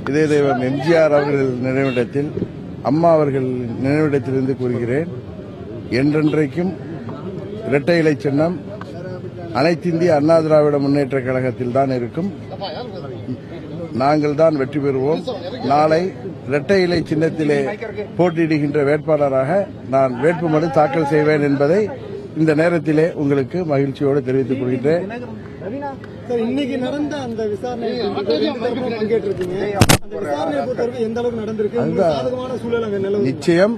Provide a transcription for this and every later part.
இதய தெய்வம் எம்ஜிஆர் அவர்கள் நினைவிடத்தில், அம்மா அவர்கள் நினைவிடத்திலிருந்து கூறுகிறேன், என்றென்றைக்கும் இரட்டை இலை சின்னம் அனைத்திந்திய அண்ணா திராவிட முன்னேற்ற கழகத்தில் தான் இருக்கும். நாங்கள் தான் வெற்றி பெறுவோம். நாளை இரட்டை இலை சின்னத்திலே போட்டியிடுகின்ற வேட்பாளராக நான் வேட்புமனு தாக்கல் செய்வேன் என்பதை இந்த நேரத்திலே உங்களுக்கு மகிழ்ச்சியோடு தெரிவித்துக் கொள்கிறேன். இன்னைக்கு நடந்த அந்த விசாரணை நிச்சயம்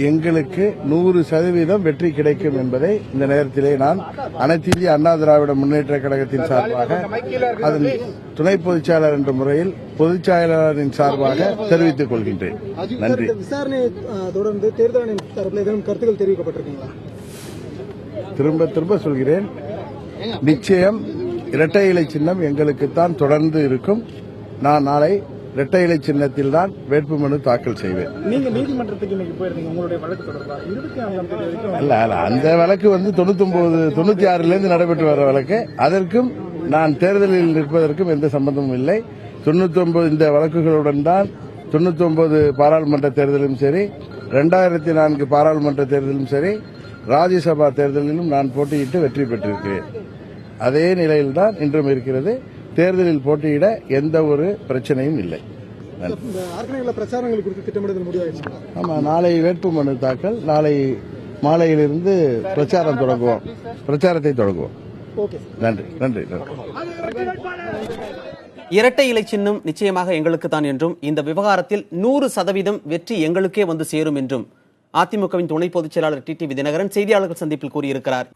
எங்களுக்கு 100% வெற்றி கிடைக்கும் என்பதை இந்த நேரத்திலே நான் அனைத்து இந்திய அண்ணா திராவிட முன்னேற்ற கழகத்தின் சார்பாக, அதன் துணை பொதுச் செயலாளர் என்ற முறையில் பொதுச் செயலாளரின் சார்பாக தெரிவித்துக் கொள்கின்றேன். நன்றி. விசாரணையை தொடர்ந்து தேர்தல் ஆணையம் தரப்பில் ஏதேனும் கருத்துக்கள் தெரிவிக்கப்பட்டிருக்கீங்களா? திரும்ப சொல்கிறேன், நிச்சயம் இரட்டை இலை சின்னம் எங்களுக்குத்தான் தொடர்ந்து இருக்கும். நான் நாளை இரட்டை இலை சின்னத்தில் தான் வேட்புமனு தாக்கல் செய்வேன். நீங்க நீதிமன்றத்துக்கு இன்னைக்கு போயிருந்தீங்க, உங்களுடைய வழக்கு தொடர்பாக 24ஆம் தேதி வரைக்கும் அல்ல, அந்த வழக்கு 96 நடைபெற்று வர வழக்கு. அதற்கும் நான் தேர்தலில் நிற்பதற்கும் எந்த சம்பந்தமும் இல்லை. 99 இந்த வழக்குகளுடன் தான் 99 பாராளுமன்ற தேர்தலும் சரி, 2004 பாராளுமன்ற தேர்தலும் சரி, ராஜ்யசபா தேர்தலிலும் நான் போட்டியிட்டு வெற்றி பெற்றிருக்கிறேன். அதே நிலையில்தான் இன்றும் இருக்கிறது. தேர்தலில் போட்டியிட எந்த ஒரு பிரச்சனையும் இல்லை. பிரச்சாரங்கள் குறித்து திட்டமிடுதல் முடிவாயிடுச்சு. ஆமா, நாளை வேட்புமனு தாக்கல், நாளை மாலையிலிருந்து பிரச்சாரத்தை தொடங்குவோம். நன்றி நன்றி நன்றி. இரட்டை இலை சின்னம் நிச்சயமாக எங்களுக்கு தான் என்றும், இந்த விவகாரத்தில் 100% வெற்றி எங்களுக்கே வந்து சேரும் என்றும் அதிமுகவின் துணை பொதுச் செயலாளர் டிடிவி தினகரன் செய்தியாளர்கள் சந்திப்பில் கூறியிருக்கிறார்.